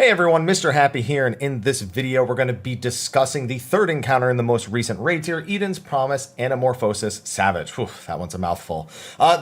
Hey everyone, Mr. Happy here, and in this video we're going to be discussing the third encounter in the most recent raid tier, Eden's Promise Anamorphosis Savage. Whew, that one's a mouthful.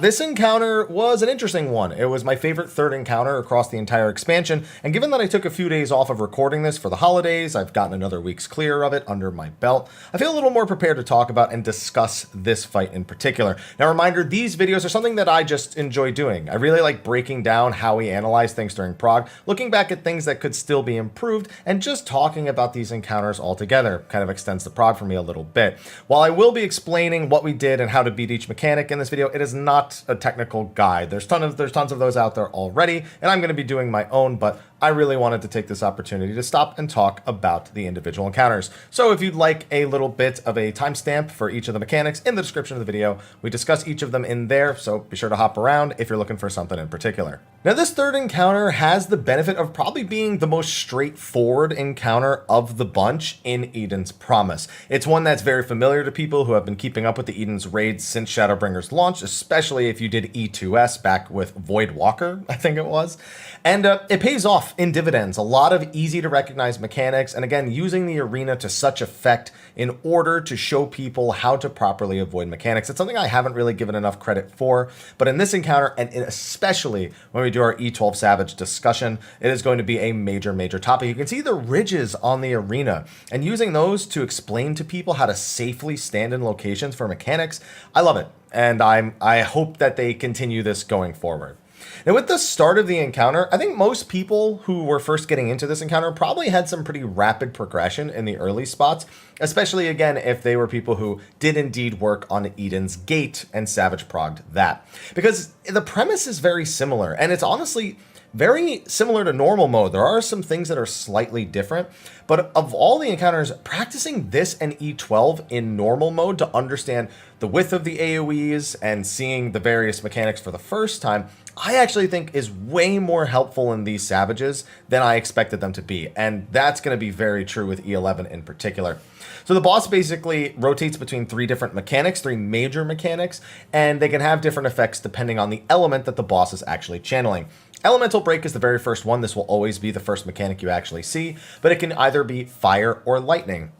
This encounter was an interesting one. It was my favorite third encounter across the entire expansion, and given that I took a few days off of recording this for the holidays, I've gotten another week's clear of it under my belt, I feel a little more prepared to talk about and discuss this fight in particular. Now, reminder, these videos are something that I just enjoy doing. I really like breaking down how we analyze things during prog, looking back at things that could still be improved, and just talking about these encounters altogether kind of extends the prog for me a little bit. While I will be explaining what we did and how to beat each mechanic in this video, it is not a technical guide. There's tons of those out there already, and I'm going to be doing my own, but I really wanted to take this opportunity to stop and talk about the individual encounters. So if you'd like a little bit of a timestamp for each of the mechanics, in the description of the video, we discuss each of them in there, so be sure to hop around if you're looking for something in particular. Now, this third encounter has the benefit of probably being the most straightforward encounter of the bunch in Eden's Promise. It's one that's very familiar to people who have been keeping up with the Eden's raids since Shadowbringer's launch, especially if you did E2S back with Void Walker, I think it was. And it pays off in dividends. A lot of easy to recognize mechanics, and again, using the arena to such effect in order to show people how to properly avoid mechanics. It's something I haven't really given enough credit for, but in this encounter, and especially when we do our E12 Savage discussion, it is going to be a major topic. You can see the ridges on the arena, and using those to explain to people how to safely stand in locations for mechanics, I love it, and I hope that they continue this going forward. Now, with the start of the encounter, I think most people who were first getting into this encounter probably had some pretty rapid progression in the early spots, especially, again, if they were people who did indeed work on Eden's Gate and Savage progged that. Because the premise is very similar, and it's honestly very similar to normal mode. There are some things that are slightly different, but of all the encounters, practicing this and E12 in normal mode to understand the width of the AoEs and seeing the various mechanics for the first time, I actually think is way more helpful in these Savages than I expected them to be, and that's going to be very true with E11 in particular. So the boss basically rotates between three different mechanics, three major mechanics, and they can have different effects depending on the element that the boss is actually channeling. Elemental Break is the very first one. This will always be the first mechanic you actually see, but it can either be fire or lightning.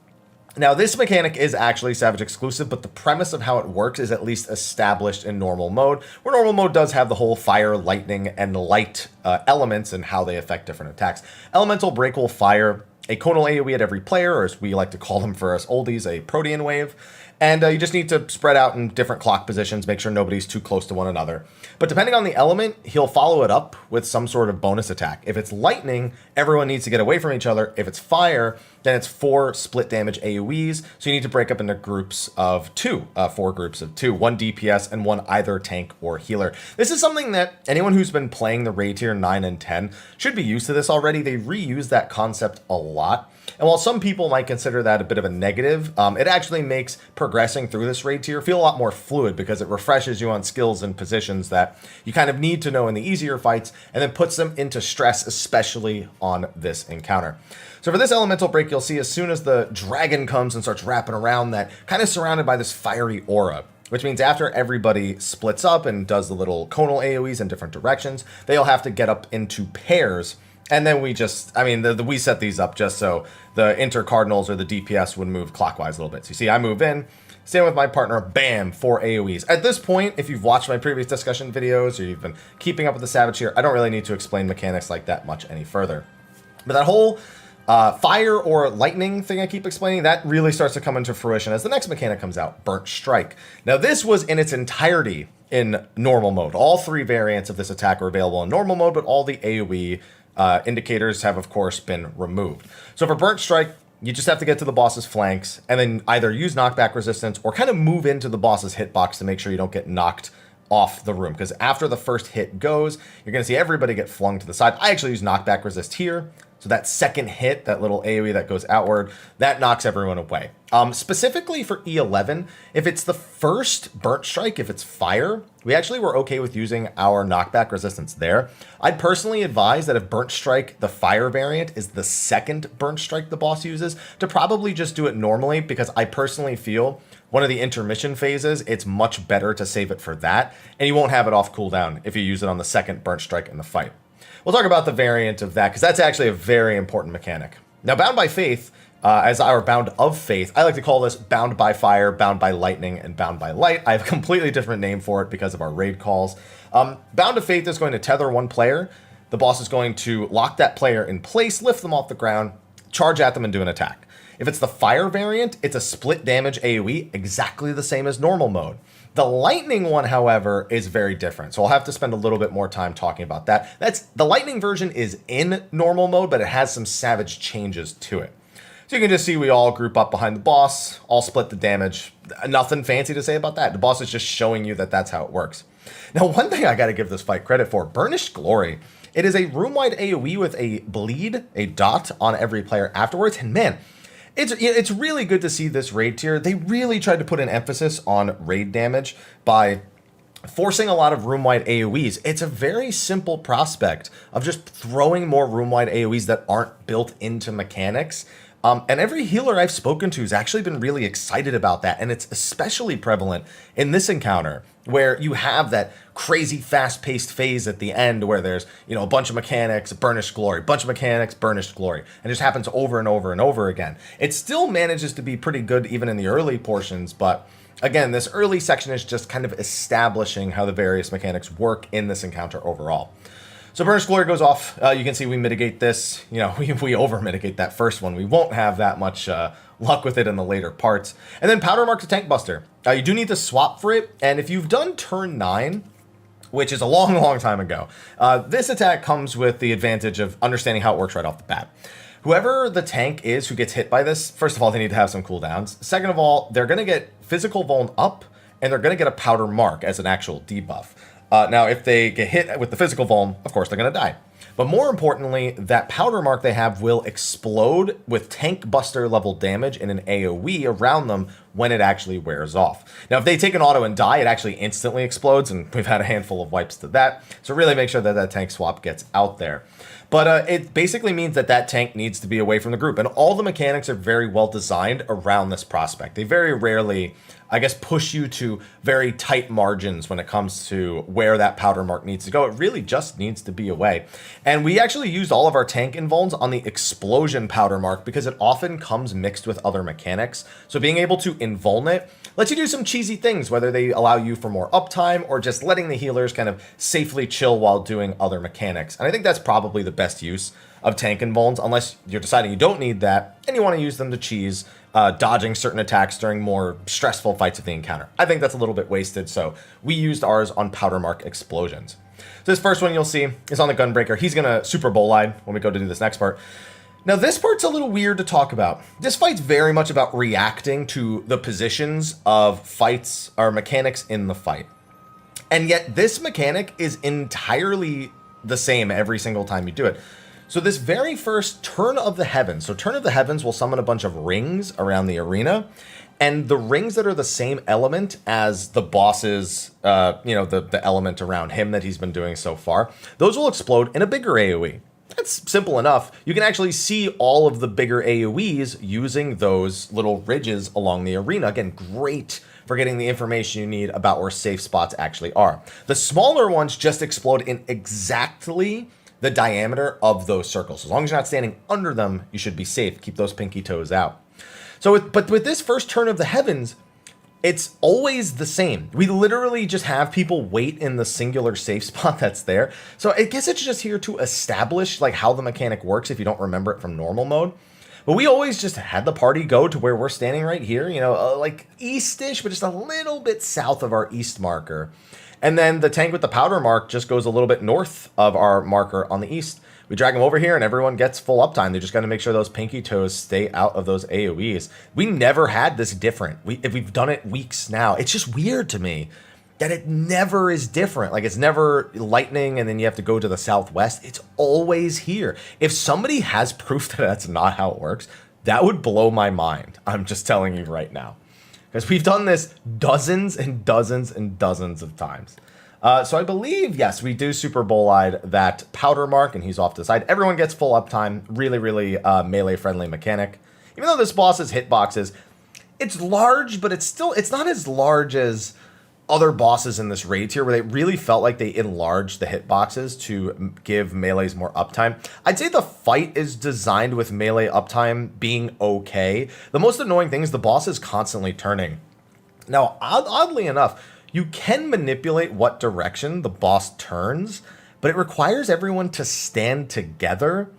Now, this mechanic is actually Savage exclusive, but the premise of how it works is at least established in normal mode, where normal mode does have the whole fire, lightning, and light elements and how they affect different attacks. Elemental Break will fire a conal AoE at every player, or as we like to call them for us oldies, a Protean wave. And you just need to spread out in different clock positions, make sure nobody's too close to one another. But depending on the element, he'll follow it up with some sort of bonus attack. If it's lightning, everyone needs to get away from each other. If it's fire, then it's 4 split damage AoEs. So you need to break up into groups of 2, 4 groups of 2, 1 DPS and 1 either tank or healer. This is something that anyone who's been playing the raid tier 9 and 10 should be used to this already. They reuse that concept a lot. And while some people might consider that a bit of a negative, it actually makes progressing through this raid tier feel a lot more fluid because it refreshes you on skills and positions that you kind of need to know in the easier fights, and then puts them into stress, especially on this encounter. So for this Elemental Break, you'll see as soon as the dragon comes and starts wrapping around that, kind of surrounded by this fiery aura, which means after everybody splits up and does the little conal AoEs in different directions, they'll have to get up into pairs. And then we just, we set these up just so the intercardinals or the DPS would move clockwise a little bit. So you see, I move in, stand with my partner, bam, 4 AoEs. At this point, if you've watched my previous discussion videos or you've been keeping up with the Savage here, I don't really need to explain mechanics like that much any further. But that whole fire or lightning thing I keep explaining, that really starts to come into fruition as the next mechanic comes out, Burnt Strike. Now, this was in its entirety in normal mode. All 3 variants of this attack are available in normal mode, but all the AoE indicators have, of course, been removed. So for Burnt Strike, you just have to get to the boss's flanks and then either use knockback resistance or kind of move into the boss's hitbox to make sure you don't get knocked off the room. Because after the first hit goes, you're going to see everybody get flung to the side. I actually use knockback resist here. So that second hit, that little AoE that goes outward, that knocks everyone away. Specifically for E11, if it's the first Burnt Strike, if it's fire, we actually were okay with using our knockback resistance there. I'd personally advise that if Burnt Strike, the fire variant, is the second Burnt Strike the boss uses, to probably just do it normally, because I personally feel one of the intermission phases, it's much better to save it for that, and you won't have it off cooldown if you use it on the second Burnt Strike in the fight. We'll talk about the variant of that, because that's actually a very important mechanic. Now, Bound by Faith, as our Bound of Faith, I like to call this Bound by Fire, Bound by Lightning, and Bound by Light. I have a completely different name for it because of our raid calls. Bound of Faith is going to tether one player. The boss is going to lock that player in place, lift them off the ground, charge at them, and do an attack. If it's the Fire variant, it's a split damage AoE, exactly the same as normal mode. The Lightning one, however, is very different, so I'll have to spend a little bit more time talking about that. The Lightning version is in normal mode, but it has some savage changes to it. So you can just see we all group up behind the boss, all split the damage. Nothing fancy to say about that. The boss is just showing you that that's how it works. Now, one thing I got to give this fight credit for, Burnished Glory. It is a room-wide AoE with a bleed, a dot on every player afterwards, and man, it's really good to see this raid tier. They really tried to put an emphasis on raid damage by forcing a lot of room-wide AoEs. It's a very simple prospect of just throwing more room-wide AoEs that aren't built into mechanics. And every healer I've spoken to has actually been really excited about that, and it's especially prevalent in this encounter, where you have that crazy fast-paced phase at the end where there's, a bunch of mechanics, Burnished Glory, bunch of mechanics, Burnished Glory, and it just happens over and over and over again. It still manages to be pretty good even in the early portions, but again, this early section is just kind of establishing how the various mechanics work in this encounter overall. So Burnished Glory goes off. You can see we mitigate this. We over-mitigate that first one. We won't have that much luck with it in the later parts. And then Powder Mark to Tank Buster. You do need to swap for it. And if you've done turn 9, which is a long, long time ago, this attack comes with the advantage of understanding how it works right off the bat. Whoever the tank is who gets hit by this, first of all, they need to have some cooldowns. Second of all, they're going to get physical vuln up, and they're going to get a Powder Mark as an actual debuff. Now, if they get hit with the physical vuln, of course, they're going to die. But more importantly, that Powder Mark they have will explode with Tank Buster level damage in an AoE around them when it actually wears off. Now, if they take an auto and die, it actually instantly explodes, and we've had a handful of wipes to that. So really make sure that that tank swap gets out there. But it basically means that that tank needs to be away from the group. And all the mechanics are very well designed around this prospect. They very rarely, push you to very tight margins when it comes to where that Powder Mark needs to go. It really just needs to be away. And we actually used all of our tank invulns on the Explosion Powder Mark because it often comes mixed with other mechanics. So being able to invuln it lets you do some cheesy things, whether they allow you for more uptime or just letting the healers kind of safely chill while doing other mechanics. And I think that's probably the best use of tank invulns, unless you're deciding you don't need that and you want to use them to cheese, dodging certain attacks during more stressful fights of the encounter. I think that's a little bit wasted, so we used ours on Powder Mark explosions. So this first one you'll see is on the Gunbreaker. He's going to Super Bolide when we go to do this next part. Now, this part's a little weird to talk about. This fight's very much about reacting to the positions of fights or mechanics in the fight. And yet, this mechanic is entirely the same every single time you do it. So this very first Turn of the Heavens. So Turn of the Heavens will summon a bunch of rings around the arena. And the rings that are the same element as the boss's, the element around him that he's been doing so far, those will explode in a bigger AoE. That's simple enough. You can actually see all of the bigger AoEs using those little ridges along the arena. Again, great for getting the information you need about where safe spots actually are. The smaller ones just explode in exactly the diameter of those circles. As long as you're not standing under them, you should be safe. Keep those pinky toes out. But with this first Turn of the Heavens, it's always the same. We literally just have people wait in the singular safe spot that's there. So I guess it's just here to establish how the mechanic works if you don't remember it from normal mode. But we always just had the party go to where we're standing right here, east-ish, but just a little bit south of our east marker. And then the tank with the Powder Mark just goes a little bit north of our marker on the east. We drag them over here and everyone gets full uptime. They just got to make sure those pinky toes stay out of those AoEs. We never had this different. We've done it weeks now. It's just weird to me that it never is different. It's never lightning and then you have to go to the southwest. It's always here. If somebody has proof that that's not how it works, that would blow my mind. I'm just telling you right now. Because we've done this dozens and dozens and dozens of times. So I believe, yes, we do Super Bolide that Powder Mark, and he's off to the side. Everyone gets full uptime. Really, really melee-friendly mechanic. Even though this boss's hitboxes, it's large, but it's not as large as other bosses in this raid tier where they really felt like they enlarged the hitboxes to give melees more uptime. I'd say the fight is designed with melee uptime being okay. The most annoying thing is the boss is constantly turning. Now, oddly enough, you can manipulate what direction the boss turns, but it requires everyone to stand together.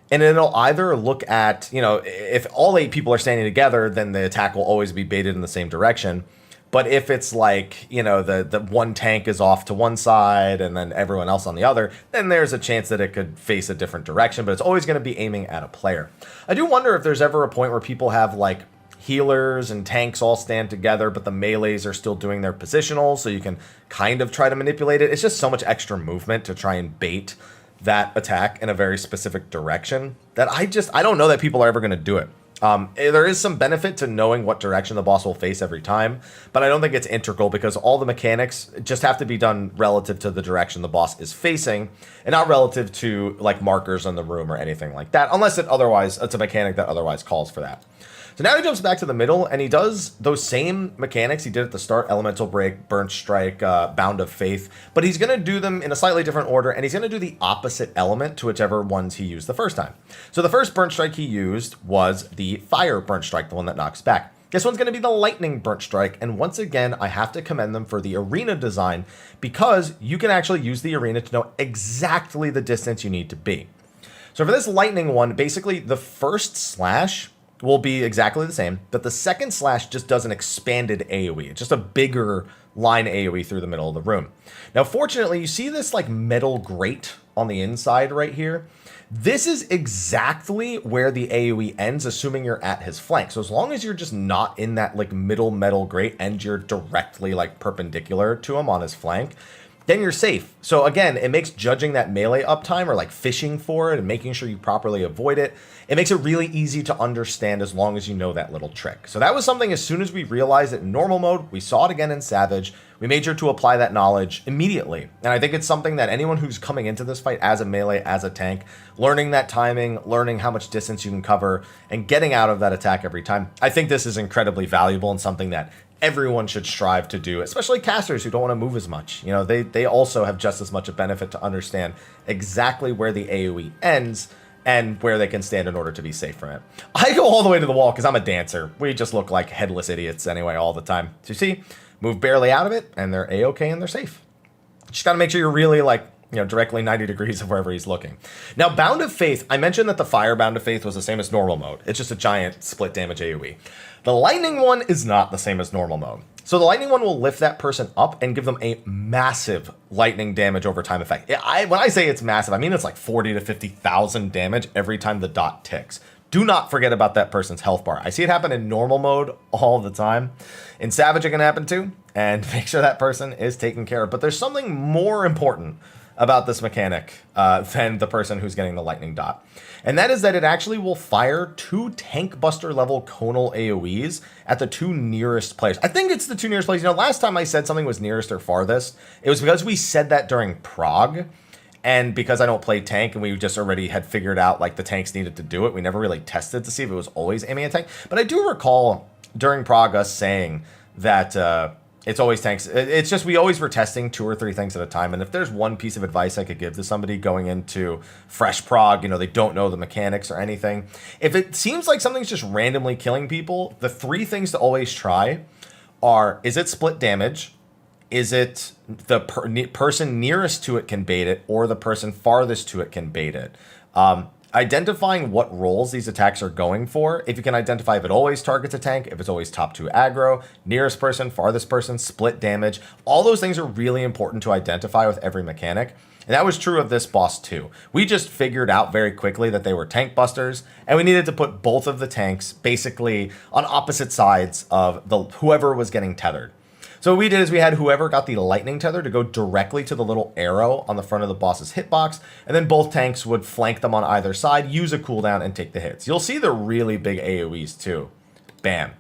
And it'll either look at, if all 8 people are standing together, then the attack will always be baited in the same direction. But if it's like, the one tank is off to one side and then everyone else on the other, then there's a chance that it could face a different direction, but it's always going to be aiming at a player. I do wonder if there's ever a point where people have like healers and tanks all stand together, but the melees are still doing their positionals, so you can kind of try to manipulate it. It's just so much extra movement to try and bait that attack in a very specific direction that I don't know that people are ever going to do it. There is some benefit to knowing what direction the boss will face every time, but I don't think it's integral because all the mechanics just have to be done relative to the direction the boss is facing and not relative to like markers in the room or anything like that, unless it's a mechanic that otherwise calls for that. So now he jumps back to the middle and he does those same mechanics he did at the start: Elemental Break, Burnt Strike, Bound of Faith, but he's going to do them in a slightly different order, and he's going to do the opposite element to whichever ones he used the first time. So the first Burnt Strike he used was the Fire Burnt Strike, the one that knocks back. This one's going to be the Lightning Burnt Strike, and once again, I have to commend them for the arena design because you can actually use the arena to know exactly the distance you need to be. So for this Lightning one, basically the first slash will be exactly the same, but the second slash just does an expanded AoE. It's just a bigger line AoE through the middle of the room. Now, fortunately, you see this like metal grate on the inside right here? This is exactly where the AoE ends, assuming you're at his flank. So as long as you're just not in that like middle metal grate and you're directly like perpendicular to him on his flank, then you're safe. So again, it makes judging that melee uptime or like fishing for it and making sure you properly avoid it, it makes it really easy to understand as long as you know that little trick. So that was something as soon as we realized it in normal mode, we saw it again in Savage, we made sure to apply that knowledge immediately. And I think it's something that anyone who's coming into this fight as a melee, as a tank, learning that timing, learning how much distance you can cover, and getting out of that attack every time, I think this is incredibly valuable and something that everyone should strive to do, especially casters who don't want to move as much. They also have just as much a benefit to understand exactly where the AoE ends and where they can stand in order to be safe from it. I go all the way to the wall because I'm a dancer. We just look like headless idiots anyway all the time. So you see, move barely out of it and they're A-okay and they're safe. Just got to make sure you're really like, directly 90 degrees of wherever he's looking. Now, Bound of Faith, I mentioned that the Fire Bound of Faith was the same as normal mode. It's just a giant split damage AoE. The Lightning one is not the same as normal mode. So the Lightning one will lift that person up and give them a massive lightning damage over time effect. When I say it's massive, I mean it's like 40 to 50,000 damage every time the dot ticks. Do not forget about that person's health bar. I see it happen in normal mode all the time. In Savage, it can happen too. And make sure that person is taken care of. But there's something more important about this mechanic than the person who's getting the lightning dot. And that is that it actually will fire 2 tank buster level conal AoEs at the 2 nearest players. I think it's the 2 nearest players. Last time I said something was nearest or farthest, it was because we said that during Prague. And because I don't play tank and we just already had figured out like the tanks needed to do it, we never really tested to see if it was always aiming at tank. But I do recall during Prague us saying that it's always tanks. It's just we always were testing 2 or 3 things at a time. And if there's one piece of advice I could give to somebody going into fresh Prague, they don't know the mechanics or anything. If it seems like something's just randomly killing people, the 3 things to always try are, is it split damage? Is it the person nearest to it can bait it, or the person farthest to it can bait it? Identifying what roles these attacks are going for. If you can identify if it always targets a tank, if it's always top 2 aggro, nearest person, farthest person, split damage, all those things are really important to identify with every mechanic. And that was true of this boss too. We just figured out very quickly that they were tank busters, and we needed to put both of the tanks basically on opposite sides of whoever was getting tethered. So what we did is we had whoever got the lightning tether to go directly to the little arrow on the front of the boss's hitbox, and then both tanks would flank them on either side, use a cooldown, and take the hits. You'll see the really big AoEs too. Bam.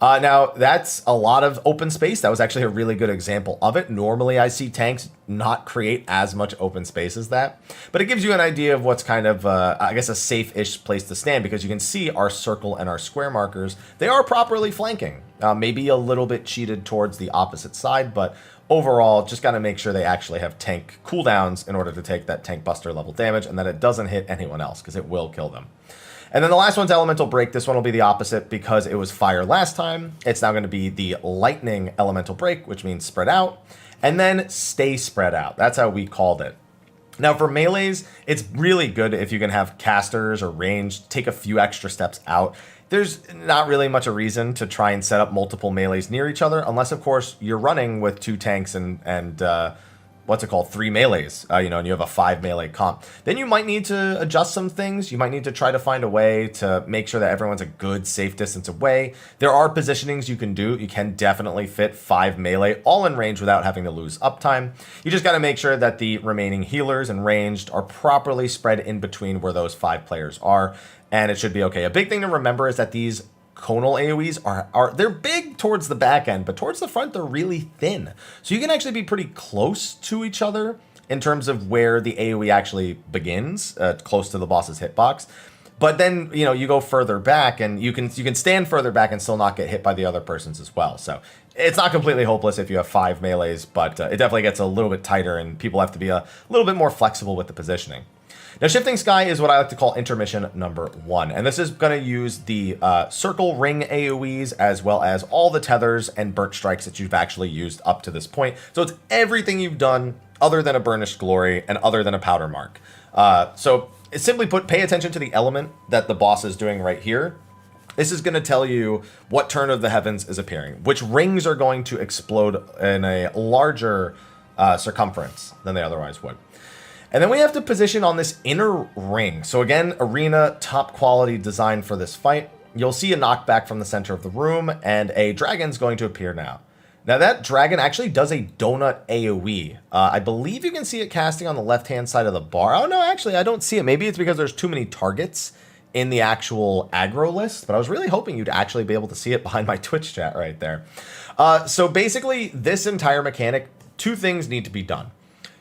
Now, that's a lot of open space. That was actually a really good example of it. Normally, I see tanks not create as much open space as that. But it gives you an idea of what's kind of, I guess, a safe-ish place to stand, because you can see our circle and our square markers. They are properly flanking. Maybe a little bit cheated towards the opposite side, but overall, just got to make sure they actually have tank cooldowns in order to take that tank buster level damage, and that it doesn't hit anyone else, because it will kill them. And then the last one's Elemental Break. This one will be the opposite because it was fire last time. It's now going to be the Lightning Elemental Break, which means spread out. And then stay spread out. That's how we called it. Now for melees, it's really good if you can have casters or ranged take a few extra steps out. There's not really much a reason to try and set up multiple melees near each other, unless of course you're running with 2 tanks and what's it called, 3 melees, and you have a 5 melee comp. Then you might need to adjust some things. You might need to try to find a way to make sure that everyone's a good safe distance away. There are positionings you can do. You can definitely fit 5 melee all in range without having to lose uptime. You just got to make sure that the remaining healers and ranged are properly spread in between where those 5 players are, and it should be okay. A big thing to remember is that these conal AoEs are they're big towards the back end, but towards the front they're really thin. So you can actually be pretty close to each other in terms of where the AoE actually begins, close to the boss's hitbox. But then, you go further back and you can stand further back and still not get hit by the other persons as well. So it's not completely hopeless if you have 5 melees, but it definitely gets a little bit tighter and people have to be a little bit more flexible with the positioning. Now, Shifting Sky is what I like to call intermission number 1. And this is going to use the circle ring AoEs as well as all the tethers and burnt strikes that you've actually used up to this point. So it's everything you've done other than a Burnished Glory and other than a Powder Mark. So simply put, pay attention to the element that the boss is doing right here. This is going to tell you what turn of the heavens is appearing, which rings are going to explode in a larger circumference than they otherwise would. And then we have to position on this inner ring. So again, arena, top quality design for this fight. You'll see a knockback from the center of the room, and a dragon's going to appear now. Now that dragon actually does a donut AoE. I believe you can see it casting on the left-hand side of the bar. Oh no, actually I don't see it. Maybe it's because there's too many targets in the actual aggro list, but I was really hoping you'd actually be able to see it behind my Twitch chat right there. So basically, this entire mechanic, 2 things need to be done.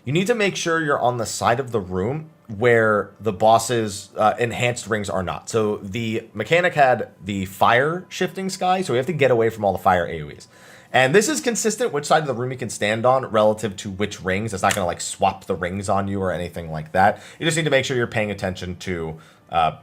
You need to make sure you're on the side of the room where the boss's enhanced rings are not. So the mechanic had the fire Shifting Sky, so we have to get away from all the fire AoEs. And this is consistent which side of the room you can stand on relative to which rings. It's not going to swap the rings on you or anything like that. You just need to make sure you're paying attention to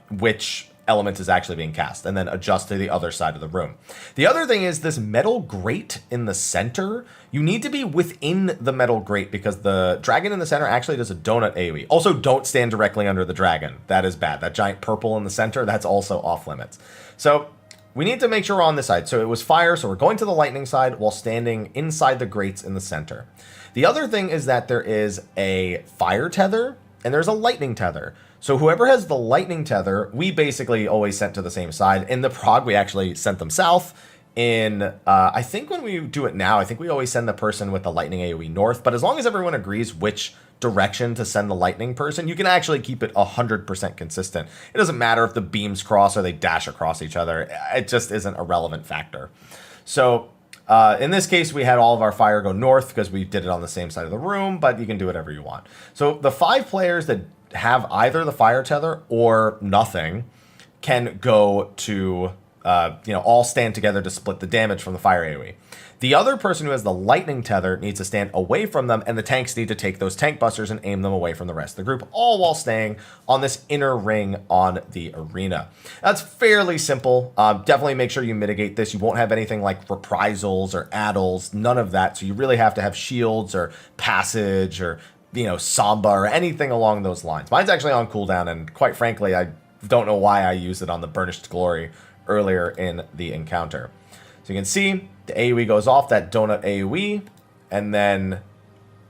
which element is actually being cast, and then adjust to the other side of the room. The other thing is this metal grate in the center. You need to be within the metal grate because the dragon in the center actually does a donut AoE. Also, don't stand directly under the dragon. That is bad. That giant purple in the center, that's also off limits. So we need to make sure we're on this side. So it was fire, so we're going to the lightning side while standing inside the grates in the center. The other thing is that there is a fire tether and there's a lightning tether. So whoever has the lightning tether, we basically always sent to the same side. In the prog, we actually sent them south. In, I think when we do it now, I think we always send the person with the lightning AoE north. But as long as everyone agrees which direction to send the lightning person, you can actually keep it 100% consistent. It doesn't matter if the beams cross or they dash across each other. It just isn't a relevant factor. So in this case, we had all of our fire go north because we did it on the same side of the room, but you can do whatever you want. So the 5 players that have either the fire tether or nothing can go to, all stand together to split the damage from the fire AoE. The other person who has the lightning tether needs to stand away from them, and the tanks need to take those tank busters and aim them away from the rest of the group, all while staying on this inner ring on the arena. That's fairly simple. Definitely make sure you mitigate this. You won't have anything like reprisals or addles, none of that. So you really have to have shields or passage or Samba or anything along those lines. Mine's actually on cooldown, and quite frankly, I don't know why I used it on the Burnished Glory earlier in the encounter. So you can see the AoE goes off, that donut AoE, and then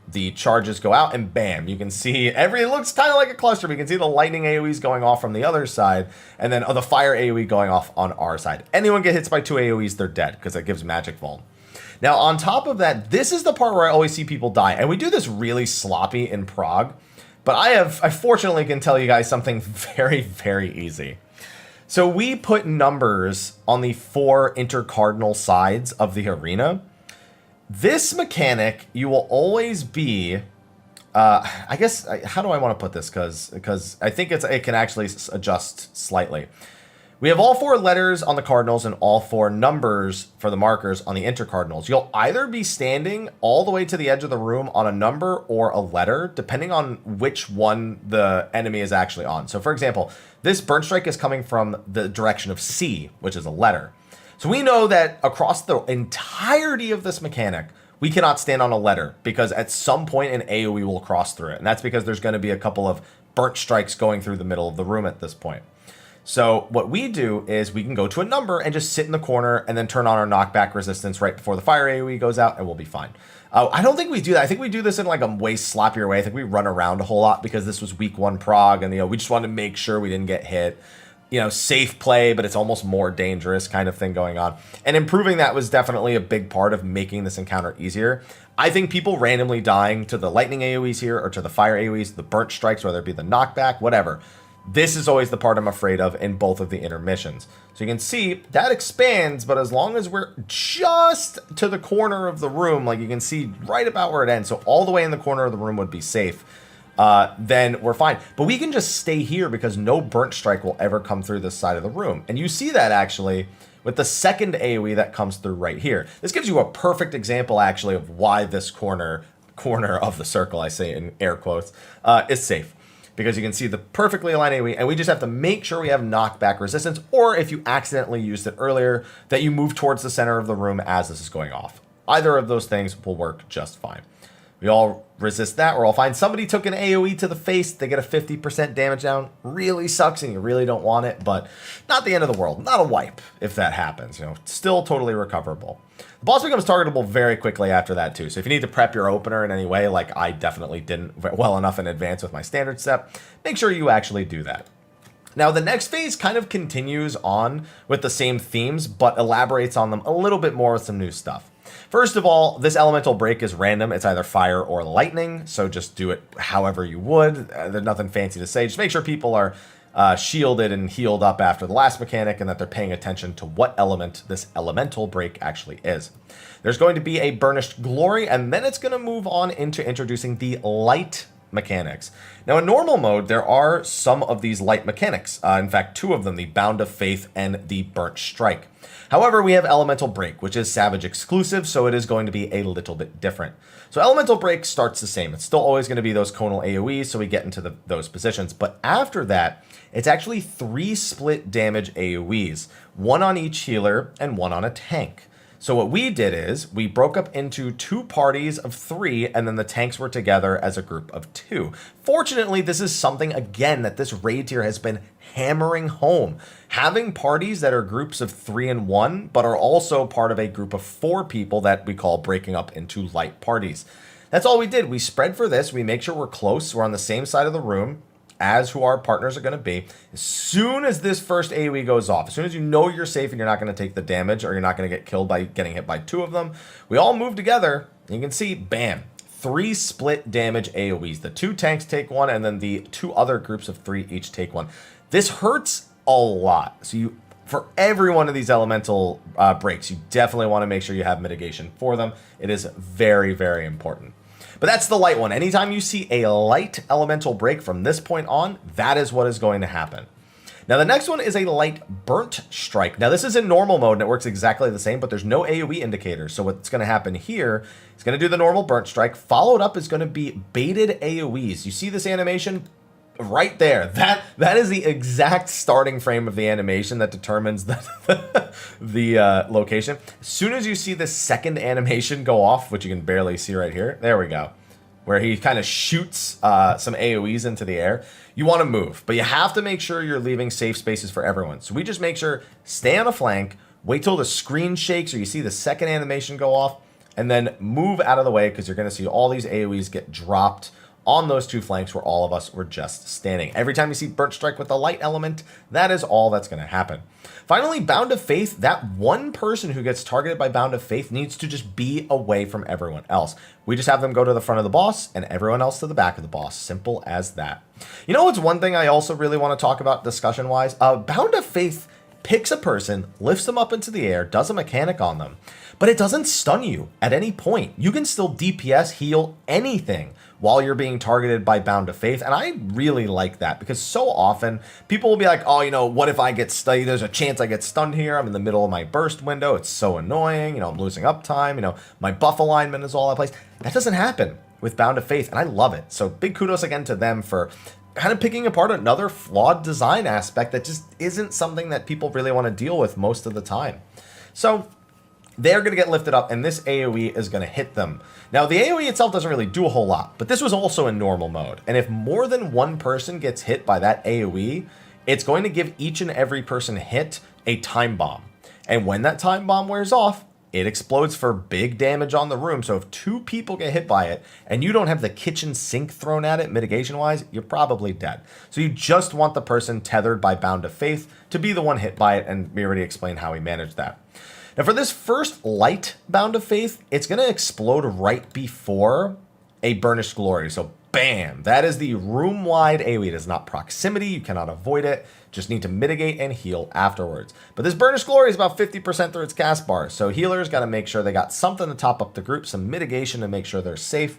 the charges go out, and bam, you can see it looks kind of like a cluster, but you can see the lightning AoEs going off from the other side, and then the fire AoE going off on our side. Anyone get hit by 2 AoEs, they're dead, because that gives Magic Vault. Now, on top of that, this is the part where I always see people die. And we do this really sloppy in prog. But I fortunately can tell you guys something very, very easy. So we put numbers on the 4 intercardinal sides of the arena. This mechanic, you will always be, I guess, how do I want to put this? Because I think it can actually adjust slightly. We have all 4 letters on the cardinals and all 4 numbers for the markers on the intercardinals. You'll either be standing all the way to the edge of the room on a number or a letter, depending on which one the enemy is actually on. So for example, this burn strike is coming from the direction of C, which is a letter. So we know that across the entirety of this mechanic, we cannot stand on a letter because at some point an AoE will cross through it. And that's because there's going to be a couple of burnt strikes going through the middle of the room at this point. So what we do is we can go to a number and just sit in the corner and then turn on our knockback resistance right before the fire AoE goes out and we'll be fine. I don't think we do that. I think we do this in like a way sloppier way. I think we run around a whole lot because this was week 1 prog and we just wanted to make sure we didn't get hit. Safe play, but it's almost more dangerous kind of thing going on. And improving that was definitely a big part of making this encounter easier. I think people randomly dying to the lightning AoEs here or to the fire AoEs, the burnt strikes, whether it be the knockback, whatever. This is always the part I'm afraid of in both of the intermissions. So you can see that expands, but as long as we're just to the corner of the room, like you can see right about where it ends, so all the way in the corner of the room would be safe, then we're fine. But we can just stay here because no burnt strike will ever come through this side of the room. And you see that actually with the second AoE that comes through right here. This gives you a perfect example actually of why this corner of the circle, I say in air quotes, is safe. Because you can see the perfectly aligned AoE, and we just have to make sure we have knockback resistance, or if you accidentally used it earlier, that you move towards the center of the room as this is going off. Either of those things will work just fine. We all resist that, or I'll find somebody took an AoE to the face, they get a 50% damage down. Really sucks, and you really don't want it, but not the end of the world. Not a wipe if that happens. Still totally recoverable. The boss becomes targetable very quickly after that too. So if you need to prep your opener in any way, like I definitely didn't well enough in advance with my standard step, make sure you actually do that. Now the next phase kind of continues on with the same themes, but elaborates on them a little bit more with some new stuff. First of all, this elemental break is random. It's either fire or lightning, so just do it however you would. There's nothing fancy to say. Just make sure people are shielded and healed up after the last mechanic and that they're paying attention to what element this elemental break actually is. There's going to be a burnished glory, and then it's going to move on into introducing the light mechanics. Now in normal mode, there are some of these light mechanics. In fact, 2 of them, the Bound of Faith and the Burnt Strike. However, we have Elemental Break, which is Savage exclusive, so it is going to be a little bit different. So Elemental Break starts the same. It's still always going to be those conal AoEs, so we get into those positions. But after that, it's actually 3 split damage AoEs, 1 on each healer and 1 on a tank. So what we did is we broke up into 2 parties of 3, and then the tanks were together as a group of 2. Fortunately, this is something, again, that this raid tier has been hammering home. Having parties that are groups of 3 and 1, but are also part of a group of 4 people that we call breaking up into light parties. That's all we did. We spread for this. We make sure we're close. We're on the same side of the room as who our partners are going to be. As soon as this first AoE goes off, as soon as you know you're safe and you're not going to take the damage or you're not going to get killed by getting hit by 2 of them, we all move together. You can see, bam, 3 split damage AoEs. The 2 tanks take 1, and then the 2 other groups of 3 each take 1. This hurts a lot. So for every one of these elemental breaks, you definitely want to make sure you have mitigation for them. It is very, very important. But that's the light one. Anytime you see a light elemental break from this point on, that is what is going to happen. Now the next one is a light burnt strike. Now this is in normal mode and it works exactly the same, but there's no AoE indicator. So what's going to happen here, it's going to do the normal burnt strike. Followed up is going to be baited AoEs. You see this animation right there? That is the exact starting frame of the animation that determines the location. As soon as you see the second animation go off, which you can barely see right here, there we go, where he kind of shoots some AoEs into the air, you want to move, but you have to make sure you're leaving safe spaces for everyone. So we just make sure, stay on a flank, wait till the screen shakes or you see the second animation go off, and then move out of the way because you're going to see all these AoEs get dropped on those two flanks where all of us were just standing. Every time you see Burnt Strike with the light element, that is all that's going to happen. Finally, Bound of Faith, that one person who gets targeted by Bound of Faith needs to just be away from everyone else. We just have them go to the front of the boss and everyone else to the back of the boss. Simple as that. You know what's one thing I also really want to talk about discussion-wise? Bound of Faith picks a person, lifts them up into the air, does a mechanic on them, but it doesn't stun you at any point. You can still DPS, heal, anything while you're being targeted by Bound of Faith, and I really like that because so often people will be like, oh, you know, what if I get stunned? There's a chance I get stunned here. I'm in the middle of my burst window. It's so annoying. You know, I'm losing uptime. You know, my buff alignment is all out of place. That doesn't happen with Bound of Faith, and I love it. So big kudos again to them for kind of picking apart another flawed design aspect that just isn't something that people really want to deal with most of the time. So they're going to get lifted up, and this AoE is going to hit them. Now, the AoE itself doesn't really do a whole lot, but this was also in normal mode. And if more than one person gets hit by that AoE, it's going to give each and every person hit a time bomb. And when that time bomb wears off, it explodes for big damage on the room. So if two people get hit by it and you don't have the kitchen sink thrown at it mitigation-wise, you're probably dead. So you just want the person tethered by Bound of Faith to be the one hit by it, and we already explained how we manage that. Now for this first light Bound of Faith, it's going to explode right before a Burnished Glory. So bam, that is the room-wide AoE. It is not proximity, you cannot avoid it. Just need to mitigate and heal afterwards. But this Burnished Glory is about 50% through its cast bar, so healers got to make sure they got something to top up the group, some mitigation to make sure they're safe.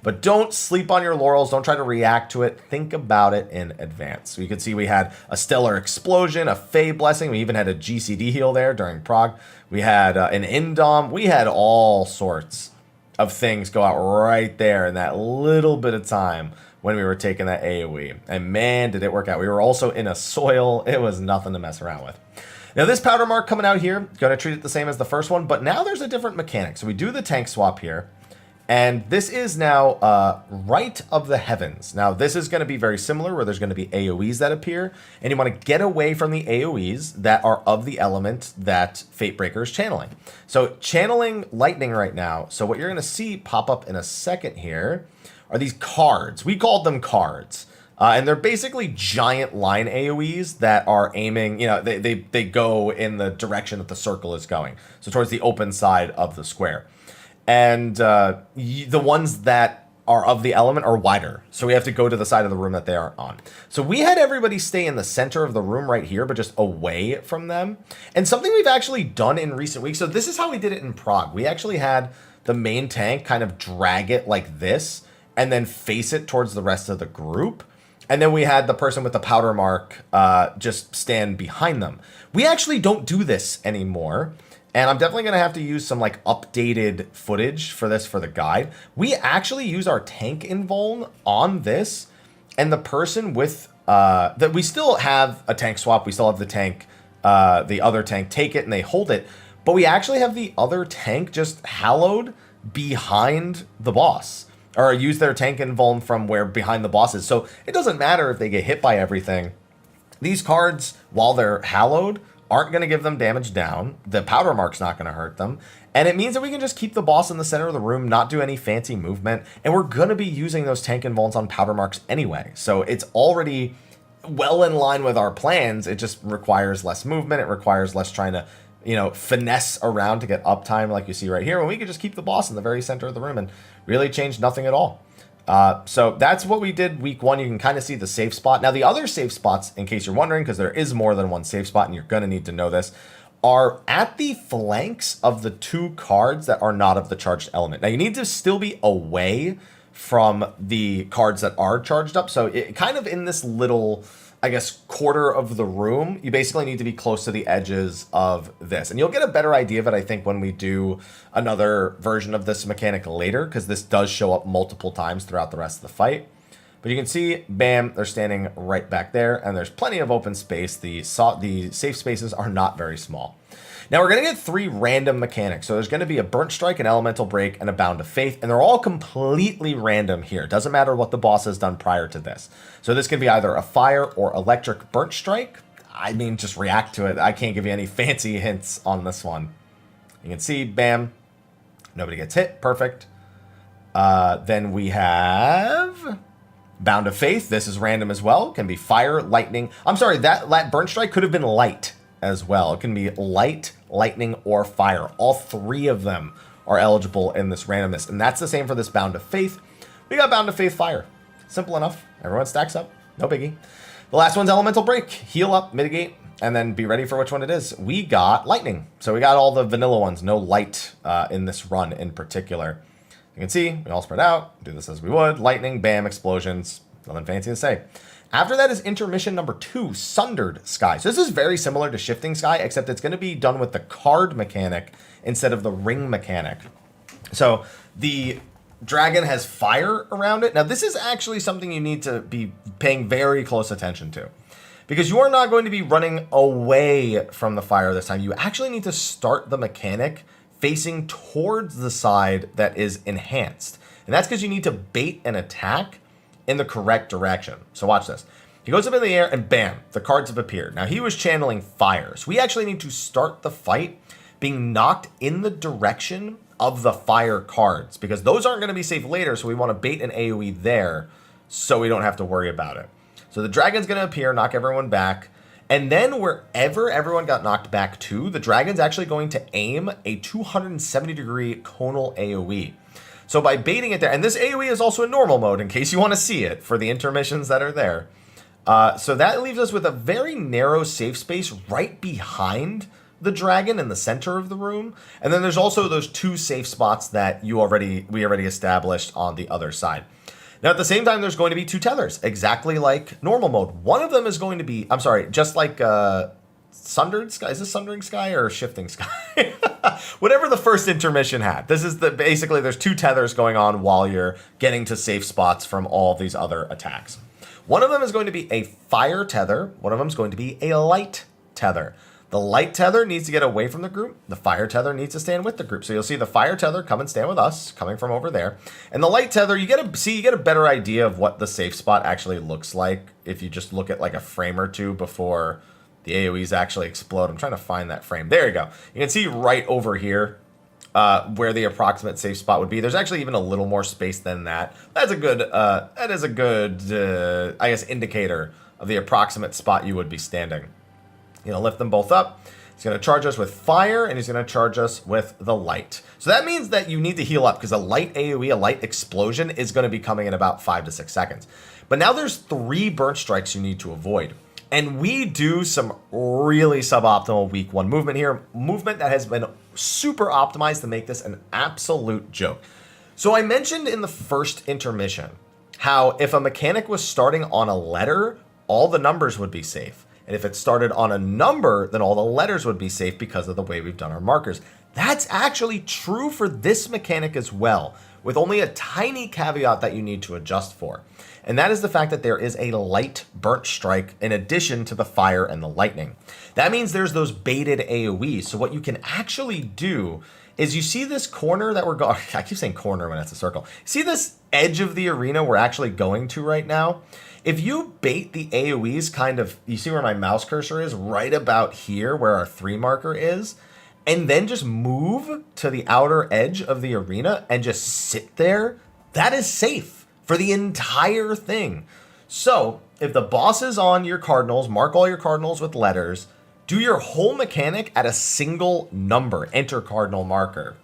But don't sleep on your laurels, don't try to react to it, think about it in advance. So you can see we had a Stellar Explosion, a Fey Blessing, we even had a GCD heal there during Prog. We had an Indom, we had all sorts of things go out right there in that little bit of time when we were taking that AoE. And man, did it work out. We were also in a soil. It was nothing to mess around with. Now this powder mark coming out here, going to treat it the same as the first one, but now there's a different mechanic. So we do the tank swap here. And this is now Right of the Heavens. Now this is going to be very similar where there's going to be AoEs that appear. And you want to get away from the AoEs that are of the element that Fatebreaker is channeling. So channeling lightning right now. So what you're going to see pop up in a second here are these cards. We called them cards. And they're basically giant line AoEs that are aiming, you know, they go in the direction that the circle is going. So towards the open side of the square. And the ones that are of the element are wider. So we have to go to the side of the room that they are on. So we had everybody stay in the center of the room right here, but just away from them. And something we've actually done in recent weeks. So this is how we did it in Prague. We actually had the main tank kind of drag it like this and then face it towards the rest of the group. And then we had the person with the powder mark just stand behind them. We actually don't do this anymore. And I'm definitely going to have to use some like updated footage for this for the guide. We actually use our tank invuln on this, and the person with that we still have a tank swap. We still have the tank, the other tank take it and they hold it, but we actually have the other tank just hallowed behind the boss, or use their tank invuln from where behind the boss is. So it doesn't matter if they get hit by everything. These cards, while they're hallowed, aren't going to give them damage down. The powder mark's not going to hurt them. And it means that we can just keep the boss in the center of the room, not do any fancy movement. And we're going to be using those tank invulns on powder marks anyway. So it's already well in line with our plans. It just requires less movement. It requires less trying to, you know, finesse around to get uptime like you see right here. When we could just keep the boss in the very center of the room and really change nothing at all. So that's what we did week one. You can kind of see the safe spot. Now the other safe spots, in case you're wondering, because there is more than one safe spot and you're going to need to know this, are at the flanks of the two cards that are not of the charged element. Now you need to still be away from the cards that are charged up. So it kind of in this little, I guess, quarter of the room, you basically need to be close to the edges of this. And you'll get a better idea of it, I think, when we do another version of this mechanic later, because this does show up multiple times throughout the rest of the fight. But you can see, bam, they're standing right back there, and there's plenty of open space. The safe spaces are not very small. Now we're going to get three random mechanics. So there's going to be a Burnt Strike, an Elemental Break, and a Bound of Faith. And they're all completely random here. It doesn't matter what the boss has done prior to this. So this can be either a Fire or Electric Burnt Strike. I mean, just react to it. I can't give you any fancy hints on this one. You can see, bam, nobody gets hit. Perfect. Then we have Bound of Faith, this is random as well. Can be fire, lightning. I'm sorry, that Burnt Strike could have been light as well. It can be light, lightning, or fire. All three of them are eligible in this randomness. And that's the same for this Bound of Faith. We got Bound of Faith fire. Simple enough. Everyone stacks up. No biggie. The last one's Elemental Break. Heal up, mitigate, and then be ready for which one it is. We got lightning. So we got all the vanilla ones. No light in this run in particular. You can see, we all spread out, do this as we would. Lightning, bam, explosions, nothing fancy to say. After that is intermission number 2, Sundered Sky. So this is very similar to Shifting Sky, except it's going to be done with the card mechanic instead of the ring mechanic. So the dragon has fire around it. Now this is actually something you need to be paying very close attention to, because you are not going to be running away from the fire this time. You actually need to start the mechanic facing towards the side that is enhanced. And that's because you need to bait an attack in the correct direction. So watch this. He goes up in the air and bam, the cards have appeared. Now he was channeling fire. So we actually need to start the fight being knocked in the direction of the fire cards, because those aren't going to be safe later. So we want to bait an AoE there so we don't have to worry about it. So the dragon's going to appear, knock everyone back. And then wherever everyone got knocked back to, the dragon's actually going to aim a 270-degree conal AoE. So by baiting it there, and this AoE is also in normal mode in case you want to see it for the intermissions that are there. So that leaves us with a very narrow safe space right behind the dragon in the center of the room. And then there's also those 2 safe spots that we already established on the other side. Now, at the same time, there's going to be 2 tethers, exactly like normal mode. One of them is going to be, I'm sorry, just like Sundered Sky. Is this Sundering Sky or Shifting Sky? Whatever the first intermission had. This is basically there's 2 tethers going on while you're getting to safe spots from all these other attacks. One of them is going to be a fire tether. One of them is going to be a light tether. The light tether needs to get away from the group. The fire tether needs to stand with the group. So you'll see the fire tether come and stand with us, coming from over there. And the light tether, you get a better idea of what the safe spot actually looks like if you just look at like a frame or two before the AoEs actually explode. I'm trying to find that frame. There you go. You can see right over here where the approximate safe spot would be. There's actually even a little more space than that. That is a good, I guess, indicator of the approximate spot you would be standing. You know, lift them both up. He's going to charge us with fire, and he's going to charge us with the light. So that means that you need to heal up, because a light AoE, a light explosion, is going to be coming in about 5 to 6 seconds. But now there's 3 burnt strikes you need to avoid. And we do some really suboptimal week 1 movement here. Movement that has been super optimized to make this an absolute joke. So I mentioned in the first intermission how if a mechanic was starting on a letter, all the numbers would be safe. And if it started on a number, then all the letters would be safe because of the way we've done our markers. That's actually true for this mechanic as well, with only a tiny caveat that you need to adjust for. And that is the fact that there is a light burnt strike in addition to the fire and the lightning. That means there's those baited AoEs. So what you can actually do is you see this corner that we're going, I keep saying corner when it's a circle. See this edge of the arena we're actually going to right now? If you bait the AoEs kind of, you see where my mouse cursor is? Right about here where our 3 marker is. And then just move to the outer edge of the arena and just sit there, that is safe for the entire thing. So if the boss is on your cardinals, mark all your cardinals with letters, do your whole mechanic at a single number, enter cardinal marker.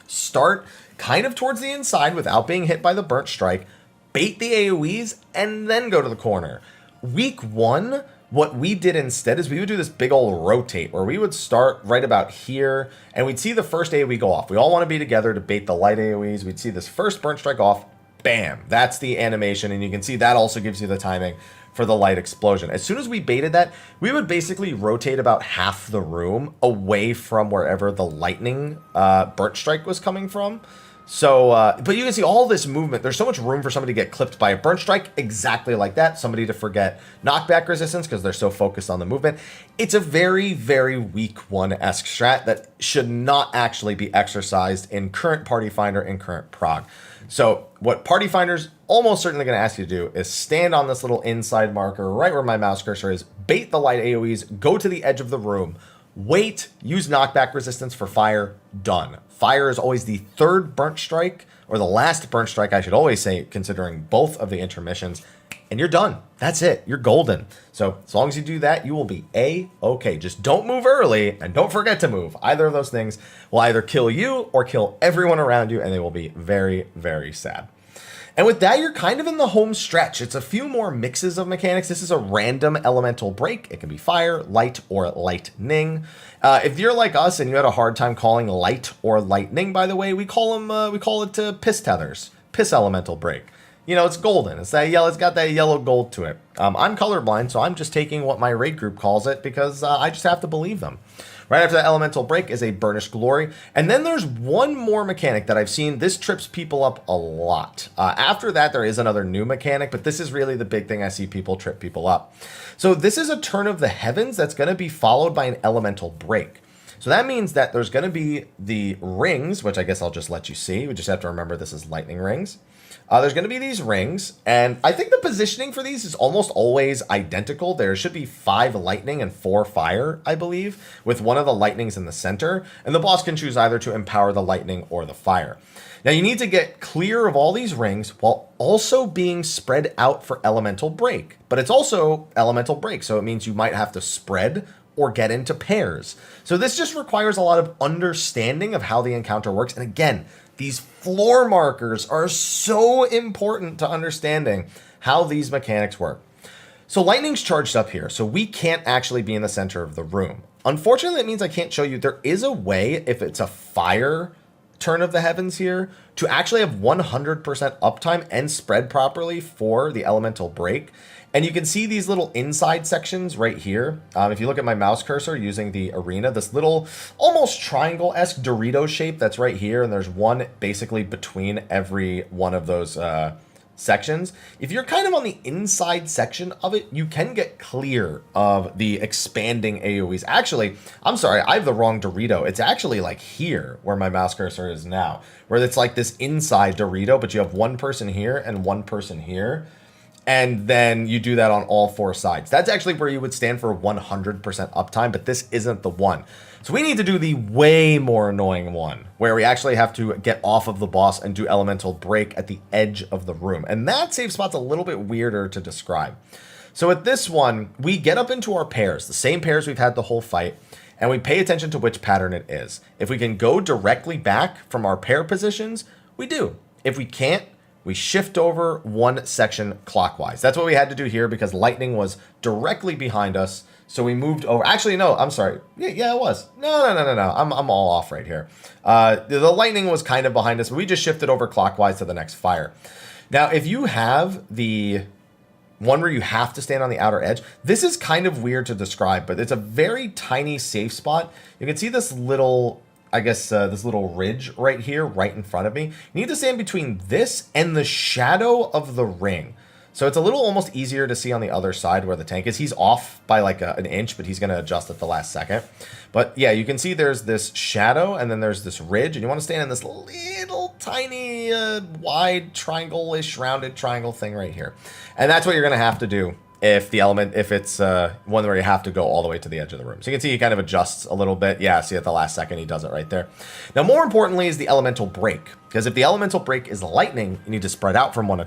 Start kind of towards the inside without being hit by the burnt strike, bait the AoEs, and then go to the corner. Week 1, what we did instead is we would do this big old rotate where we would start right about here and we'd see the first AoE go off. We all want to be together to bait the light AoEs. We'd see this first burnt strike off. Bam, that's the animation. And you can see that also gives you the timing for the light explosion. As soon as we baited that, we would basically rotate about half the room away from wherever the lightning burnt strike was coming from. So, but you can see all this movement. There's so much room for somebody to get clipped by a burnt strike, exactly like that. Somebody to forget knockback resistance because they're so focused on the movement. It's a very, very week 1-esque strat that should not actually be exercised in current Party Finder and current prog. So what Party Finder's almost certainly going to ask you to do is stand on this little inside marker right where my mouse cursor is, bait the light AoEs, go to the edge of the room, Wait, use knockback resistance for fire, done. Fire is always the third burnt strike, or the last burnt strike, I should always say, considering both of the intermissions, and you're done. That's it. You're golden. So as long as you do that, you will be A-okay. Just don't move early, and don't forget to move. Either of those things will either kill you or kill everyone around you, and they will be very, very sad. And with that, you're kind of in the home stretch. It's a few more mixes of mechanics. This is a random elemental break. It can be fire, light, or lightning. If you're like us and you had a hard time calling light or lightning, by the way, we call it piss tethers, piss elemental break. You know, it's golden. It's that yellow. It's got that yellow gold to it. I'm colorblind, so I'm just taking what my raid group calls it because I just have to believe them. Right after that elemental break is a burnished glory. And then there's one more mechanic that I've seen. This trips people up a lot. After that, there is another new mechanic, but this is really the big thing I see people trip people up. So this is a turn of the heavens that's going to be followed by an elemental break. So that means that there's going to be the rings, which I guess I'll just let you see. We just have to remember this is lightning rings. There's going to be these rings, and I think the positioning for these is almost always identical. There should be 5 lightning and 4 fire, I believe, with one of the lightnings in the center, and the boss can choose either to empower the lightning or the fire. Now you need to get clear of all these rings while also being spread out for elemental break, but it's also elemental break, so it means you might have to spread or get into pairs. So this just requires a lot of understanding of how the encounter works, and again, these floor markers are so important to understanding how these mechanics work. So lightning's charged up here, so we can't actually be in the center of the room. Unfortunately, that means I can't show you. There is a way, if it's a fire turn of the heavens here, to actually have 100% uptime and spread properly for the elemental break. And you can see these little inside sections right here. If you look at my mouse cursor using the arena, this little almost triangle-esque Dorito shape that's right here, and there's one basically between every one of those sections. If you're kind of on the inside section of it, you can get clear of the expanding AoEs. Actually, I'm sorry, I have the wrong Dorito. It's actually like here where my mouse cursor is now, where it's like this inside Dorito, but you have one person here and one person here. And then you do that on all 4 sides. That's actually where you would stand for 100% uptime, but this isn't the one. So we need to do the way more annoying one, where we actually have to get off of the boss and do elemental break at the edge of the room. And that save spot's a little bit weirder to describe. So at this one, we get up into our pairs, the same pairs we've had the whole fight, and we pay attention to which pattern it is. If we can go directly back from our pair positions, we do. If we can't, we shift over 1 section clockwise. That's what we had to do here because lightning was directly behind us. So we moved over. Actually, no, I'm sorry. Yeah, it was. No. I'm all off right here. The lightning was kind of behind us, but we just shifted over clockwise to the next fire. Now, if you have the one where you have to stand on the outer edge, this is kind of weird to describe, but it's a very tiny safe spot. You can see this little, I guess, this little ridge right here, right in front of me. You need to stand between this and the shadow of the ring. So it's a little almost easier to see on the other side where the tank is. He's off by like an inch, but he's going to adjust at the last second. But yeah, you can see there's this shadow and then there's this ridge, and you want to stand in this little tiny wide triangle-ish rounded triangle thing right here. And that's what you're going to have to do if it's one where you have to go all the way to the edge of the room. So you can see he kind of adjusts a little bit. Yeah, see at the last second he does it right there. Now more importantly is the elemental break, because if the elemental break is lightning, you need to spread out from one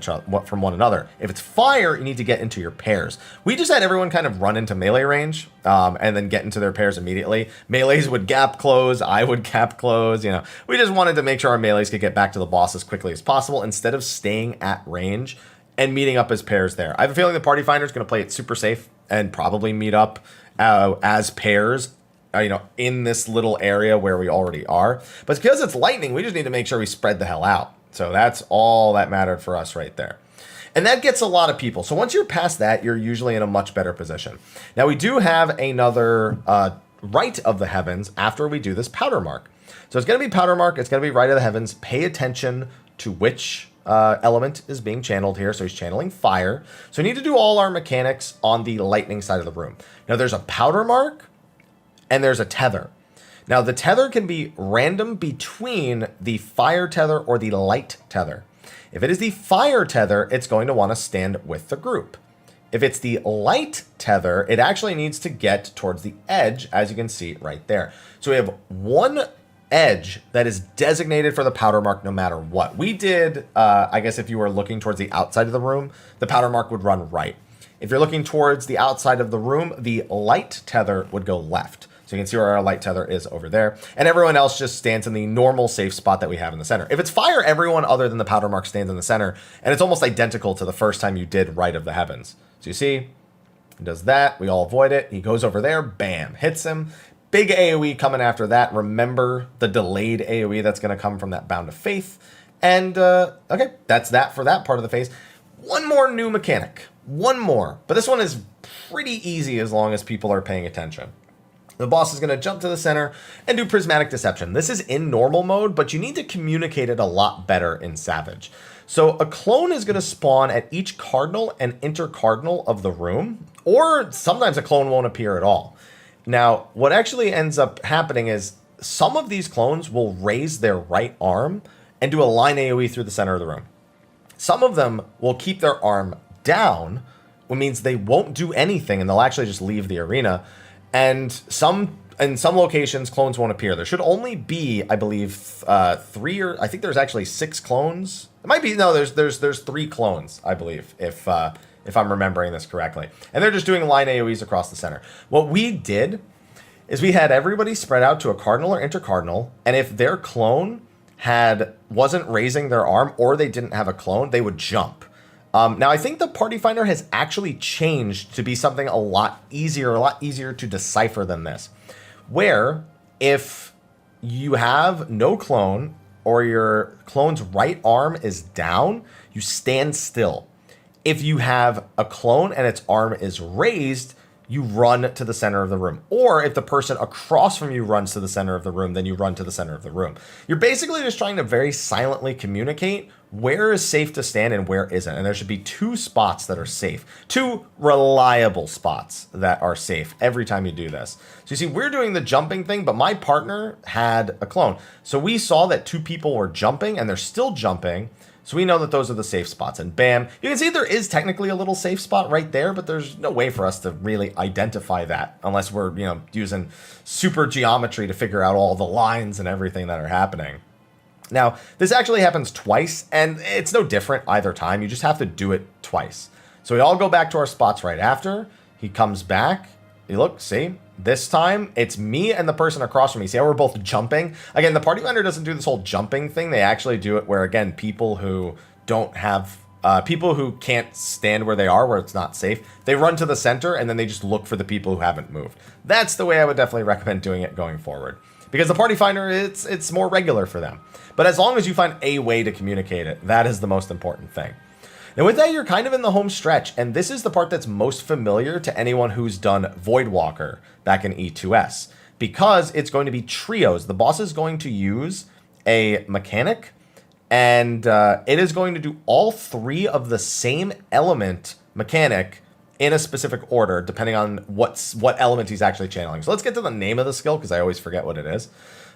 another. If it's fire, you need to get into your pairs. We just had everyone kind of run into melee range and then get into their pairs immediately. Melees would gap close, I would gap close, you know. We just wanted to make sure our melees could get back to the boss as quickly as possible instead of staying at range and meeting up as pairs there. I have a feeling the Party Finder is going to play it super safe and probably meet up as pairs, in this little area where we already are. But because it's lightning, we just need to make sure we spread the hell out. So that's all that mattered for us right there. And that gets a lot of people. So once you're past that, you're usually in a much better position. Now we do have another right of the heavens after we do this powder mark. So it's going to be powder mark. It's going to be right of the heavens. Pay attention to which element is being channeled here. So he's channeling fire. So we need to do all our mechanics on the lightning side of the room. Now there's a powder mark and there's a tether. Now the tether can be random between the fire tether or the light tether. If it is the fire tether, it's going to want to stand with the group. If it's the light tether, it actually needs to get towards the edge, as you can see right there. So we have one edge that is designated for the powder mark no matter what. We did, I guess if you were looking towards the outside of the room, the powder mark would run right. If you're looking towards the outside of the room, the light tether would go left. So you can see where our light tether is over there. And everyone else just stands in the normal safe spot that we have in the center. If it's fire, everyone other than the powder mark stands in the center. And it's almost identical to the first time you did Right of the Heavens. So you see, he does that. We all avoid it. He goes over there. Bam. Hits him. Big AoE coming after that. Remember the delayed AoE that's going to come from that Bound of Faith. And, okay, that's that for that part of the phase. One more new mechanic. One more. But this one is pretty easy as long as people are paying attention. The boss is going to jump to the center and do Prismatic Deception. This is in normal mode, but you need to communicate it a lot better in Savage. So a clone is going to spawn at each cardinal and intercardinal of the room, or sometimes a clone won't appear at all. Now, what actually ends up happening is some of these clones will raise their right arm and do a line AoE through the center of the room. Some of them will keep their arm down, which means they won't do anything and they'll actually just leave the arena. And in some locations, clones won't appear. There should only be, I believe, 3 or I think there's actually 6 clones. It might be, no, there's 3 clones, I believe, if I'm remembering this correctly. And they're just doing line AoEs across the center. What we did is we had everybody spread out to a cardinal or intercardinal, and if their clone wasn't raising their arm or they didn't have a clone, they would jump. Now, I think the Party Finder has actually changed to be something a lot easier to decipher than this. Where if you have no clone or your clone's right arm is down, you stand still. If you have a clone and its arm is raised, you run to the center of the room. Or if the person across from you runs to the center of the room, then you run to the center of the room. You're basically just trying to very silently communicate where is safe to stand and where isn't. And there should be 2 spots that are safe. 2 reliable spots that are safe every time you do this. So you see, we're doing the jumping thing, but my partner had a clone. So we saw that 2 people were jumping and they're still jumping. So we know that those are the safe spots. And bam, you can see there is technically a little safe spot right there, but there's no way for us to really identify that unless we're, using super geometry to figure out all the lines and everything that are happening. Now, this actually happens twice, and it's no different either time. You just have to do it twice. So we all go back to our spots right after. He comes back. You look, see? This time, it's me and the person across from me. See how we're both jumping? Again, the Party Finder doesn't do this whole jumping thing. They actually do it where, again, people who can't stand where they are, where it's not safe, they run to the center, and then they just look for the people who haven't moved. That's the way I would definitely recommend doing it going forward. Because the Party Finder, it's more regular for them. But as long as you find a way to communicate it, that is the most important thing. And with that, you're kind of in the home stretch, and this is the part that's most familiar to anyone who's done Voidwalker back in E2S, because it's going to be trios. The boss is going to use a mechanic, and it is going to do all 3 of the same element mechanic in a specific order, depending on what element he's actually channeling. So let's get to the name of the skill, because I always forget what it is.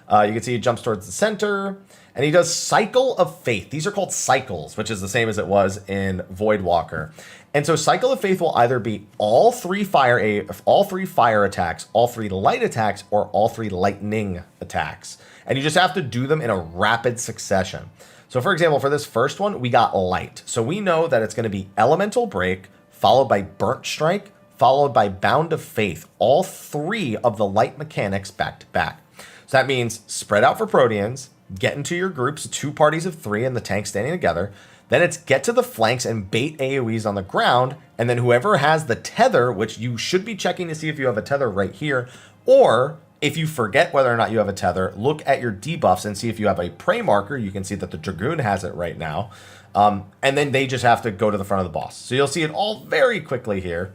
You can see he jumps towards the center, and he does Cycle of Faith. These are called cycles, which is the same as it was in Voidwalker. And so Cycle of Faith will either be all 3 fire attacks, all 3 light attacks, or all 3 lightning attacks. And you just have to do them in a rapid succession. So for example, for this first one, we got light. So we know that it's going to be Elemental Break, followed by Burnt Strike, followed by Bound of Faith. All 3 of the light mechanics back to back. So that means spread out for Proteans, get into your groups, 2 parties of 3 and the tank standing together. Then it's get to the flanks and bait AoEs on the ground. And then whoever has the tether, which you should be checking to see if you have a tether right here, or if you forget whether or not you have a tether, look at your debuffs and see if you have a prey marker. You can see that the Dragoon has it right now. And then they just have to go to the front of the boss. So you'll see it all very quickly here.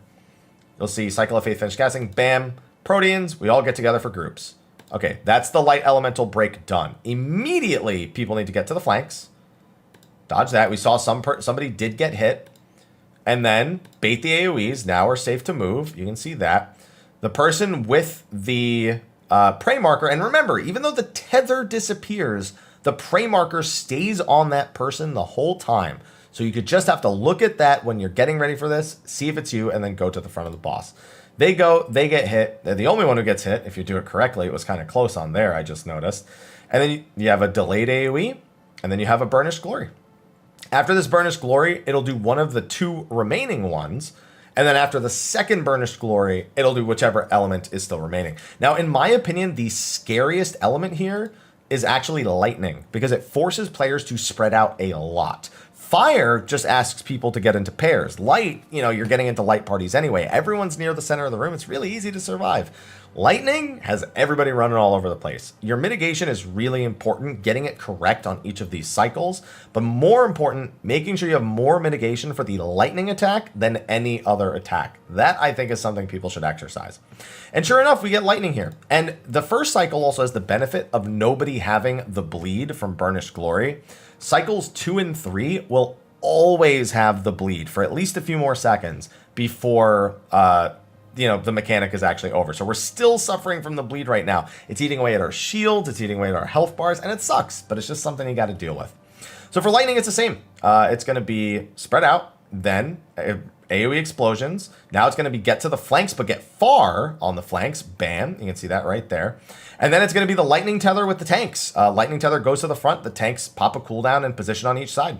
You'll see Cycle of Faith finish casting, bam, Proteans, we all get together for groups. Okay, that's the light elemental break done. Immediately, people need to get to the flanks. Dodge that. We saw somebody did get hit. And then bait the AoEs. Now we're safe to move. You can see that. The person with the prey marker, and remember, even though the tether disappears, the prey marker stays on that person the whole time. So you could just have to look at that when you're getting ready for this, see if it's you, and then go to the front of the boss. They get hit. They're the only one who gets hit if you do it correctly. It was kind of close on there, I just noticed. And then you have a delayed AoE, and then you have a Burnished Glory. After this Burnished Glory, it'll do one of the 2 remaining ones. And then after the second Burnished Glory, it'll do whichever element is still remaining. Now, in my opinion, the scariest element here is actually lightning, because it forces players to spread out a lot. Fire just asks people to get into pairs. Light, you're getting into light parties anyway. Everyone's near the center of the room. It's really easy to survive. Lightning has everybody running all over the place. Your mitigation is really important, getting it correct on each of these cycles, but more important, making sure you have more mitigation for the lightning attack than any other attack. That, I think, is something people should exercise. And sure enough, we get lightning here. And the first cycle also has the benefit of nobody having the bleed from Burnished Glory. Cycles 2 and 3 will always have the bleed for at least a few more seconds before the mechanic is actually over. So we're still suffering from the bleed right now. It's eating away at our shields, it's eating away at our health bars, and it sucks, but it's just something you got to deal with. So for lightning, it's the same. It's going to be spread out, then AoE explosions. Now it's going to be get to the flanks, but get far on the flanks. Bam, you can see that right there. And then it's going to be the lightning tether with the tanks. Lightning tether goes to the front, the tanks pop a cooldown and position on each side.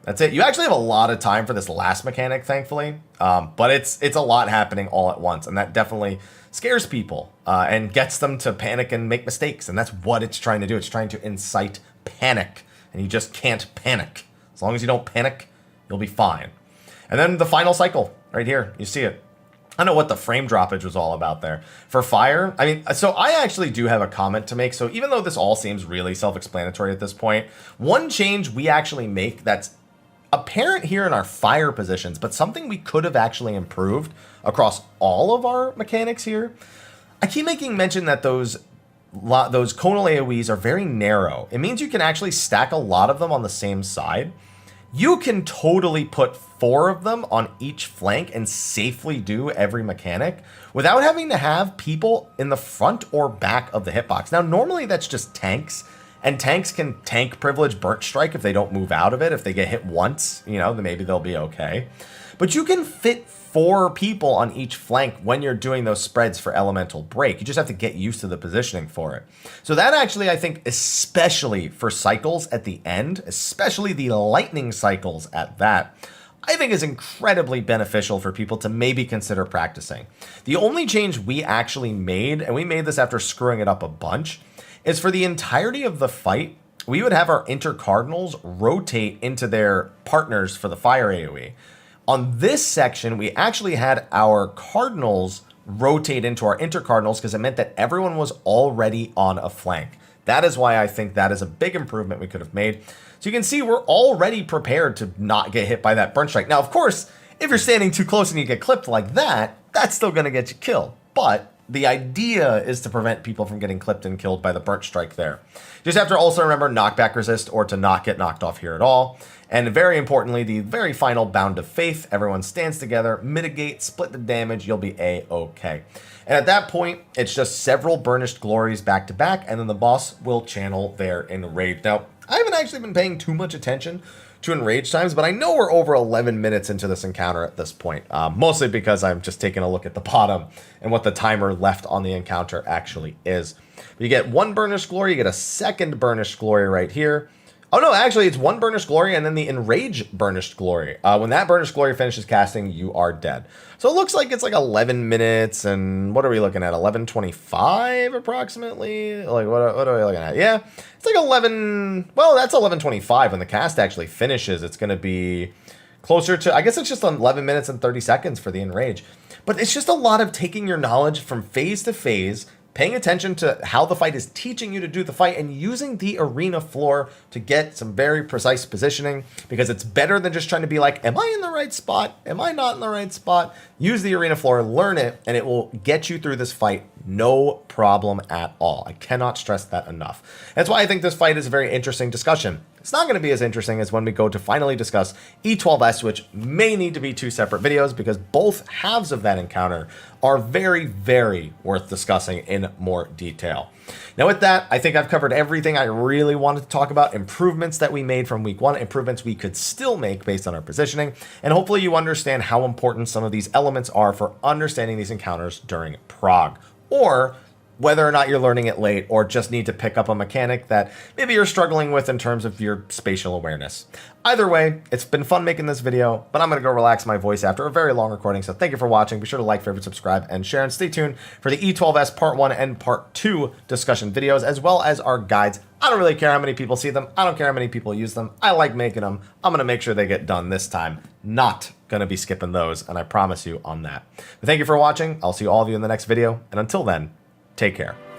That's it. You actually have a lot of time for this last mechanic, thankfully. But it's a lot happening all at once. And that definitely scares people and gets them to panic and make mistakes. And that's what it's trying to do. It's trying to incite panic. And you just can't panic. As long as you don't panic, you'll be fine. And then the final cycle right here. You see it. I don't know what the frame droppage was all about there. For fire, so I actually do have a comment to make. So even though this all seems really self-explanatory at this point, one change we actually make that's apparent here in our fire positions, but something we could have actually improved across all of our mechanics here. I keep making mention that those conal AoEs are very narrow. It means you can actually stack a lot of them on the same side. You can totally put 4 of them on each flank and safely do every mechanic without having to have people in the front or back of the hitbox. Now, normally that's just tanks. And tanks can tank privilege burnt strike if they don't move out of it. If they get hit once, then maybe they'll be okay. But you can fit 4 people on each flank when you're doing those spreads for elemental break. You just have to get used to the positioning for it. So that actually, I think, especially for cycles at the end, especially the lightning cycles at that, I think is incredibly beneficial for people to maybe consider practicing. The only change we actually made, and we made this after screwing it up a bunch, is for the entirety of the fight, we would have our intercardinals rotate into their partners for the fire AoE. On this section, we actually had our cardinals rotate into our intercardinals because it meant that everyone was already on a flank. That is why I think that is a big improvement we could have made. So you can see we're already prepared to not get hit by that burn strike. Now, of course, if you're standing too close and you get clipped like that, that's still going to get you killed. But the idea is to prevent people from getting clipped and killed by the burnt strike there. Just have to also remember knockback resist or to not get knocked off here at all. And very importantly, the very final bound of faith. Everyone stands together, mitigate, split the damage, you'll be A-okay. And at that point, it's just several burnished glories back to back, and then the boss will channel their enrage. Now, I haven't actually been paying too much attention to enrage times, but I know we're over 11 minutes into this encounter at this point, mostly because I'm just taking a look at the bottom and what the timer left on the encounter actually is. But you get 1 burnished glory, you get a second burnished glory right here. Oh no, actually it's 1 burnished glory and then the enrage burnished glory. When that burnished glory finishes casting, you are dead. So it looks like it's like 11 minutes and what are we looking at? 11:25 approximately? Like what are we looking at? Yeah, it's like 11, well that's 11:25 when the cast actually finishes. It's going to be closer to, I guess it's just 11 minutes and 30 seconds for the enrage. But it's just a lot of taking your knowledge from phase to phase, paying attention to how the fight is teaching you to do the fight, and using the arena floor to get some very precise positioning, because it's better than just trying to be like, am I in the right spot? Am I not in the right spot? Use the arena floor, learn it, and it will get you through this fight no problem at all. I cannot stress that enough. That's why I think this fight is a very interesting discussion. It's not going to be as interesting as when we go to finally discuss E12S, which may need to be two separate videos because both halves of that encounter are very, very worth discussing in more detail. Now with that, I think I've covered everything I really wanted to talk about, improvements that we made from week 1, improvements we could still make based on our positioning, and hopefully you understand how important some of these elements are for understanding these encounters during Prog, or whether or not you're learning it late or just need to pick up a mechanic that maybe you're struggling with in terms of your spatial awareness. Either way, it's been fun making this video, but I'm going to go relax my voice after a very long recording, so thank you for watching. Be sure to like, favorite, subscribe, and share, and stay tuned for the E12S Part 1 and Part 2 discussion videos, as well as our guides. I don't really care how many people see them. I don't care how many people use them. I like making them. I'm going to make sure they get done this time. Not going to be skipping those, and I promise you on that. But thank you for watching. I'll see all of you in the next video, and until then, take care.